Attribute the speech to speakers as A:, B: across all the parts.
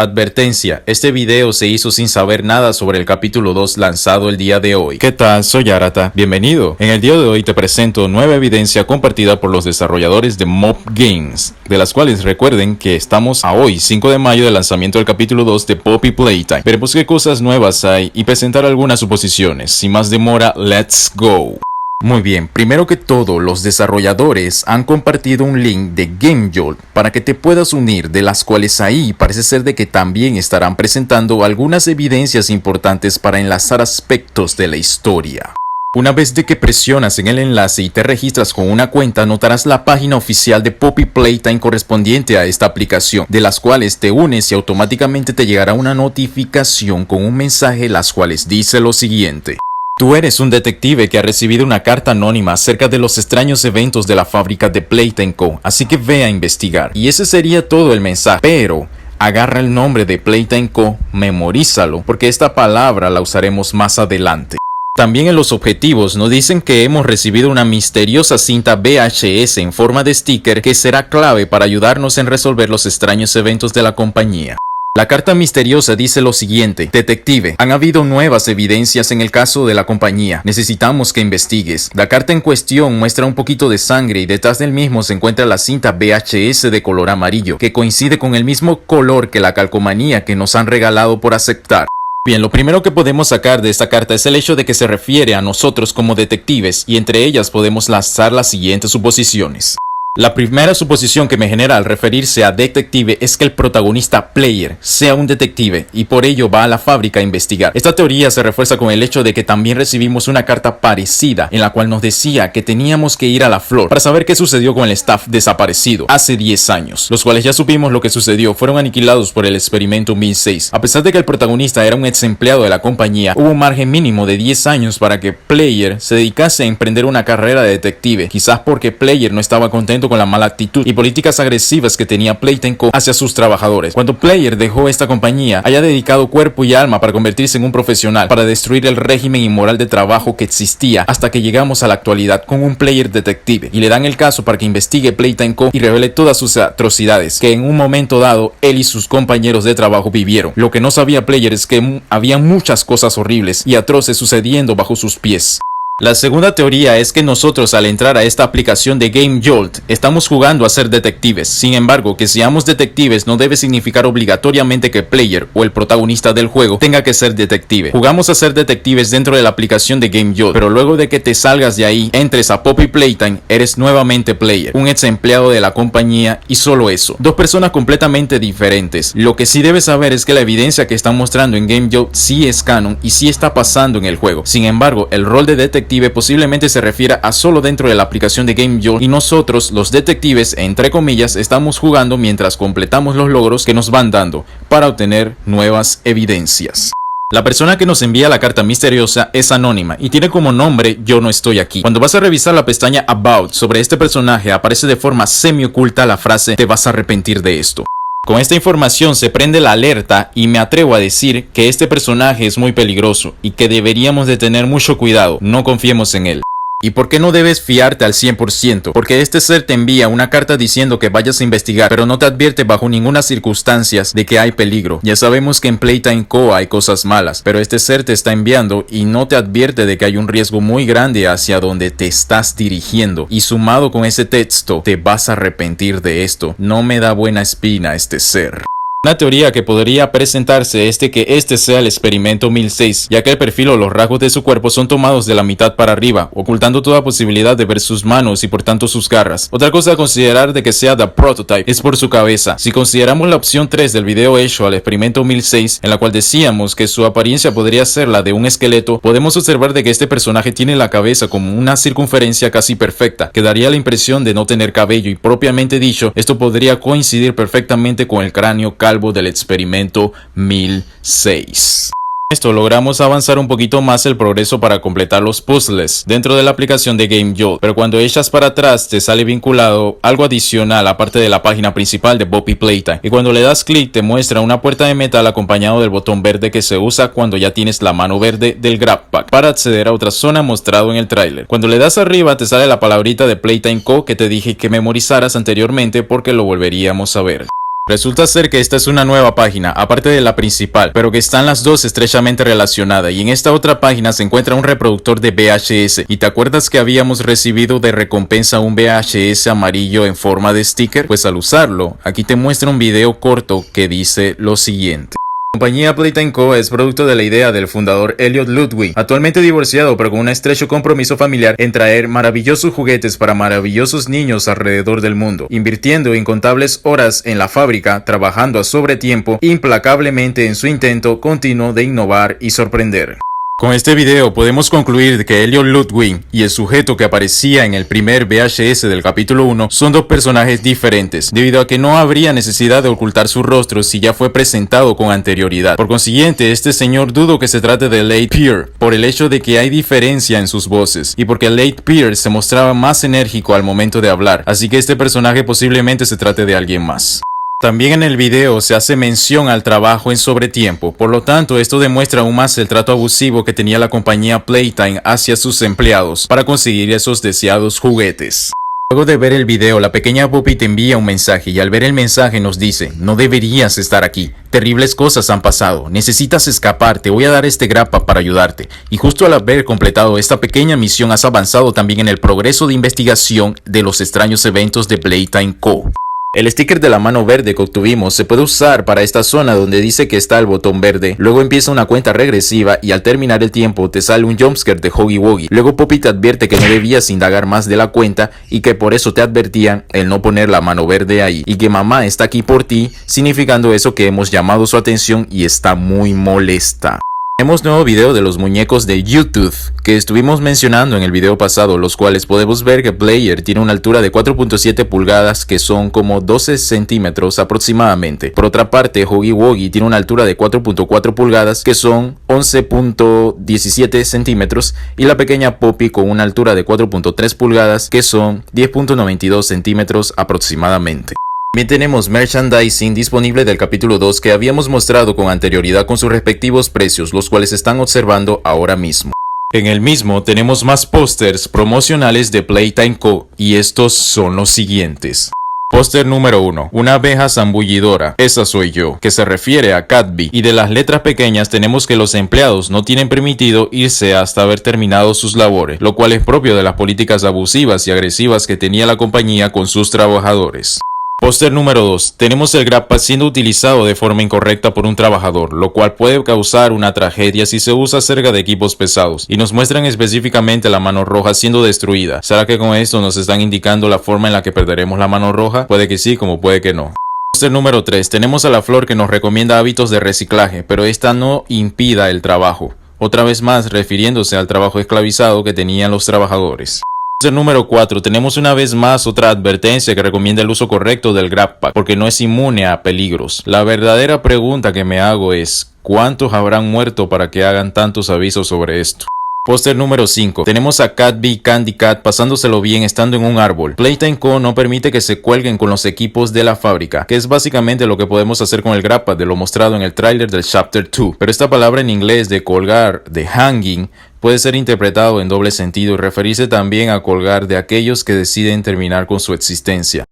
A: Advertencia, este video se hizo sin saber nada sobre el capítulo 2 lanzado el día de hoy. ¿Qué tal? Soy Arata, bienvenido. En el día de hoy te presento nueva evidencia compartida por los desarrolladores de Mob Games, de las cuales recuerden que estamos a hoy, 5 de mayo del lanzamiento del capítulo 2 de Poppy Playtime. Veremos qué cosas nuevas hay y presentar algunas suposiciones. Sin más demora, let's go. Muy bien, primero que todo, los desarrolladores han compartido un link de GameJolt para que te puedas unir, de las cuales ahí parece ser de que también estarán presentando algunas evidencias importantes para enlazar aspectos de la historia. Una vez de que presionas en el enlace y te registras con una cuenta, notarás la página oficial de Poppy Playtime correspondiente a esta aplicación, de las cuales te unes y automáticamente te llegará una notificación con un mensaje, las cuales dice lo siguiente. Tú eres un detective que ha recibido una carta anónima acerca de los extraños eventos de la fábrica de Playtime Co., así que ve a investigar. Y ese sería todo el mensaje, pero agarra el nombre de Playtime Co., memorízalo, porque esta palabra la usaremos más adelante. También en los objetivos nos dicen que hemos recibido una misteriosa cinta VHS en forma de sticker que será clave para ayudarnos en resolver los extraños eventos de la compañía. La carta misteriosa dice lo siguiente: Detective, han habido nuevas evidencias en el caso de la compañía. Necesitamos que investigues. La carta en cuestión muestra un poquito de sangre y detrás del mismo se encuentra la cinta VHS de color amarillo, que coincide con el mismo color que la calcomanía que nos han regalado por aceptar. Bien, lo primero que podemos sacar de esta carta es el hecho de que se refiere a nosotros como detectives, y entre ellas podemos lanzar las siguientes suposiciones. La primera suposición que me genera al referirse a detective es que el protagonista Player sea un detective y por ello va a la fábrica a investigar. Esta teoría se refuerza con el hecho de que también recibimos una carta parecida en la cual nos decía que teníamos que ir a la flor para saber qué sucedió con el staff desaparecido hace 10 años, los cuales ya supimos lo que sucedió, fueron aniquilados por el experimento 1006. A pesar de que el protagonista era un ex empleado de la compañía, hubo un margen mínimo de 10 años para que Player se dedicase a emprender una carrera de detective, quizás porque Player no estaba contento con la mala actitud y políticas agresivas que tenía Playtime Co. hacia sus trabajadores. Cuando Player dejó esta compañía, haya dedicado cuerpo y alma para convertirse en un profesional, para destruir el régimen inmoral de trabajo que existía, hasta que llegamos a la actualidad con un Player detective, y le dan el caso para que investigue Playtime Co. y revele todas sus atrocidades que en un momento dado él y sus compañeros de trabajo vivieron. Lo que no sabía Player es que había muchas cosas horribles y atroces sucediendo bajo sus pies. La segunda teoría es que nosotros, al entrar a esta aplicación de GameJolt, estamos jugando a ser detectives. Sin embargo, que seamos detectives no debe significar obligatoriamente que Player o el protagonista del juego tenga que ser detective. Jugamos a ser detectives dentro de la aplicación de GameJolt, pero luego de que te salgas de ahí, entres a Poppy Playtime, eres nuevamente Player, un ex empleado de la compañía, y solo eso. Dos personas completamente diferentes. Lo que sí debes saber es que la evidencia que están mostrando en GameJolt sí es canon y sí está pasando en el juego. Sin embargo, el rol de detective posiblemente se refiera a solo dentro de la aplicación de GameJolt, y nosotros, los detectives, entre comillas, estamos jugando mientras completamos los logros que nos van dando para obtener nuevas evidencias. La persona que nos envía la carta misteriosa es anónima y tiene como nombre Yo no estoy aquí. Cuando vas a revisar la pestaña About sobre este personaje, aparece de forma semi-oculta la frase: te vas a arrepentir de esto. Con esta información se prende la alerta y me atrevo a decir que este personaje es muy peligroso y que deberíamos de tener mucho cuidado, no confiemos en él. ¿Y por qué no debes fiarte al 100%? Porque este ser te envía una carta diciendo que vayas a investigar, pero no te advierte bajo ninguna circunstancia de que hay peligro. Ya sabemos que en Playtime Co. hay cosas malas, pero este ser te está enviando y no te advierte de que hay un riesgo muy grande hacia donde te estás dirigiendo. Y sumado con ese texto, te vas a arrepentir de esto. No me da buena espina este ser. Una teoría que podría presentarse es de que este sea el experimento 1006, ya que el perfil o los rasgos de su cuerpo son tomados de la mitad para arriba, ocultando toda posibilidad de ver sus manos y por tanto sus garras. Otra cosa a considerar de que sea The Prototype es por su cabeza. Si consideramos la opción 3 del video hecho al experimento 1006, en la cual decíamos que su apariencia podría ser la de un esqueleto, podemos observar de que este personaje tiene la cabeza como una circunferencia casi perfecta, que daría la impresión de no tener cabello, y propiamente dicho, esto podría coincidir perfectamente con el cráneo calvo del experimento 1006. Esto logramos avanzar un poquito más el progreso para completar los puzzles dentro de la aplicación de GameJolt, pero cuando echas para atrás te sale vinculado algo adicional aparte de la página principal de Poppy Playtime, y cuando le das clic te muestra una puerta de metal acompañado del botón verde que se usa cuando ya tienes la mano verde del Grab Pack para acceder a otra zona mostrado en el tráiler. Cuando le das arriba te sale la palabrita de Playtime Co. que te dije que memorizaras anteriormente porque lo volveríamos a ver. Resulta ser que esta es una nueva página, aparte de la principal, pero que están las dos estrechamente relacionadas, y en esta otra página se encuentra un reproductor de VHS. ¿Y te acuerdas que habíamos recibido de recompensa un VHS amarillo en forma de sticker? Pues al usarlo, aquí te muestra un video corto que dice lo siguiente. La compañía Playtime Co. es producto de la idea del fundador Elliot Ludwig, actualmente divorciado pero con un estrecho compromiso familiar en traer maravillosos juguetes para maravillosos niños alrededor del mundo, invirtiendo incontables horas en la fábrica, trabajando a sobretiempo, implacablemente en su intento continuo de innovar y sorprender. Con este video podemos concluir que Elliot Ludwig y el sujeto que aparecía en el primer VHS del capítulo 1 son dos personajes diferentes, debido a que no habría necesidad de ocultar su rostro si ya fue presentado con anterioridad. Por consiguiente, este señor dudo que se trate de Late Pierre, por el hecho de que hay diferencia en sus voces, y porque Late Pierre se mostraba más enérgico al momento de hablar, así que este personaje posiblemente se trate de alguien más. También en el video se hace mención al trabajo en sobretiempo, por lo tanto esto demuestra aún más el trato abusivo que tenía la compañía Playtime hacia sus empleados para conseguir esos deseados juguetes. Luego de ver el video, la pequeña Poppy te envía un mensaje y al ver el mensaje nos dice: no deberías estar aquí, terribles cosas han pasado, necesitas escapar, te voy a dar este grappa para ayudarte. Y justo al haber completado esta pequeña misión has avanzado también en el progreso de investigación de los extraños eventos de Playtime Co. El sticker de la mano verde que obtuvimos se puede usar para esta zona donde dice que está el botón verde. Luego empieza una cuenta regresiva y al terminar el tiempo te sale un jumpscare de Huggy Wuggy. Luego Poppy te advierte que no debías indagar más de la cuenta y que por eso te advertían el no poner la mano verde ahí. Y que mamá está aquí por ti, significando eso que hemos llamado su atención y está muy molesta. Tenemos nuevo video de los muñecos de YouTube que estuvimos mencionando en el video pasado, los cuales podemos ver que Player tiene una altura de 4.7 pulgadas que son como 12 centímetros aproximadamente. Por otra parte, Huggy Wuggy tiene una altura de 4.4 pulgadas que son 11.17 centímetros y la pequeña Poppy con una altura de 4.3 pulgadas que son 10.92 centímetros aproximadamente. También tenemos merchandising disponible del capítulo 2 que habíamos mostrado con anterioridad con sus respectivos precios, los cuales están observando ahora mismo. En el mismo tenemos más pósters promocionales de Playtime Co. y estos son los siguientes. Póster número 1, una abeja zambullidora, esa soy yo, que se refiere a Catby, y de las letras pequeñas tenemos que los empleados no tienen permitido irse hasta haber terminado sus labores, lo cual es propio de las políticas abusivas y agresivas que tenía la compañía con sus trabajadores. Póster número 2. Tenemos el grappa siendo utilizado de forma incorrecta por un trabajador, lo cual puede causar una tragedia si se usa cerca de equipos pesados, y nos muestran específicamente la mano roja siendo destruida. ¿Será que con esto nos están indicando la forma en la que perderemos la mano roja? Puede que sí, como puede que no. Póster número 3. Tenemos a la flor que nos recomienda hábitos de reciclaje, pero esta no impida el trabajo. Otra vez más refiriéndose al trabajo esclavizado que tenían los trabajadores. Póster número 4. Tenemos una vez más otra advertencia que recomienda el uso correcto del grappa porque no es inmune a peligros. La verdadera pregunta que me hago es: ¿cuántos habrán muerto para que hagan tantos avisos sobre esto? Póster número 5. Tenemos a Catby Candy Cat pasándoselo bien estando en un árbol. Playtime Co. no permite que se cuelguen con los equipos de la fábrica, que es básicamente lo que podemos hacer con el grappa de lo mostrado en el tráiler del Chapter 2. Pero esta palabra en inglés de colgar, de hanging, puede ser interpretado en doble sentido y referirse también a colgar de aquellos que deciden terminar con su existencia.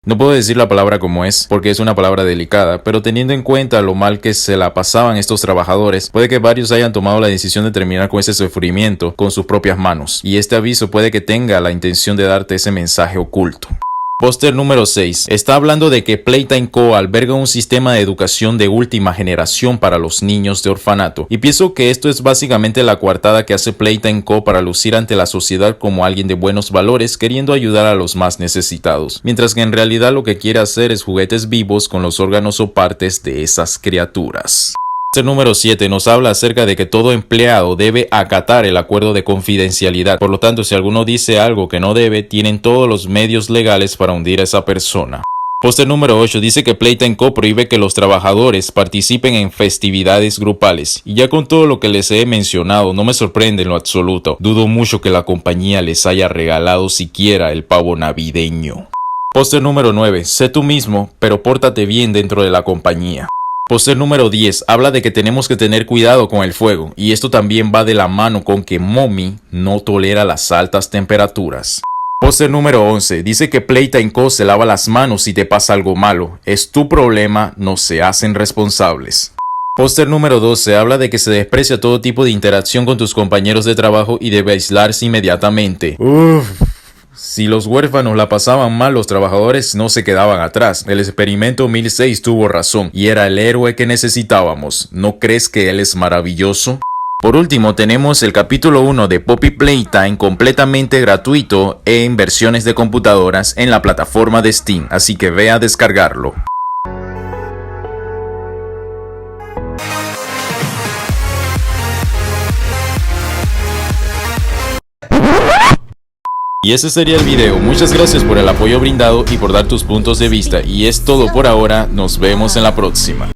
A: No puedo decir la palabra como es, porque es una palabra delicada, pero teniendo en cuenta lo mal que se la pasaban estos trabajadores, puede que varios hayan tomado la decisión de terminar con ese sufrimiento con sus propias manos, y este aviso puede que tenga la intención de darte ese mensaje oculto. Póster número 6. Está hablando de que Playtime Co. alberga un sistema de educación de última generación para los niños de orfanato, y pienso que esto es básicamente la coartada que hace Playtime Co. para lucir ante la sociedad como alguien de buenos valores queriendo ayudar a los más necesitados, mientras que en realidad lo que quiere hacer es juguetes vivos con los órganos o partes de esas criaturas. Número 7 nos habla acerca de que todo empleado debe acatar el acuerdo de confidencialidad. Por lo tanto, si alguno dice algo que no debe, tienen todos los medios legales para hundir a esa persona. Póster número 8 dice que Playtime Co. prohíbe que los trabajadores participen en festividades grupales. Y ya con todo lo que les he mencionado, no me sorprende en lo absoluto. Dudo mucho que la compañía les haya regalado siquiera el pavo navideño. Póster número 9. Sé tú mismo, pero pórtate bien dentro de la compañía. Póster número 10 habla de que tenemos que tener cuidado con el fuego, y esto también va de la mano con que Mommy no tolera las altas temperaturas. Póster número 11. Dice que Playtime Co. se lava las manos si te pasa algo malo. Es tu problema, no se hacen responsables. Póster número 12. Habla de que se desprecia todo tipo de interacción con tus compañeros de trabajo y debe aislarse inmediatamente. Si los huérfanos la pasaban mal, los trabajadores no se quedaban atrás. El experimento 1006 tuvo razón y era el héroe que necesitábamos. ¿No crees que él es maravilloso? Por último, tenemos el capítulo 1 de Poppy Playtime completamente gratuito en versiones de computadoras en la plataforma de Steam, así que ve a descargarlo. Y ese sería el video. Muchas gracias por el apoyo brindado y por dar tus puntos de vista. Y es todo por ahora. Nos vemos en la próxima.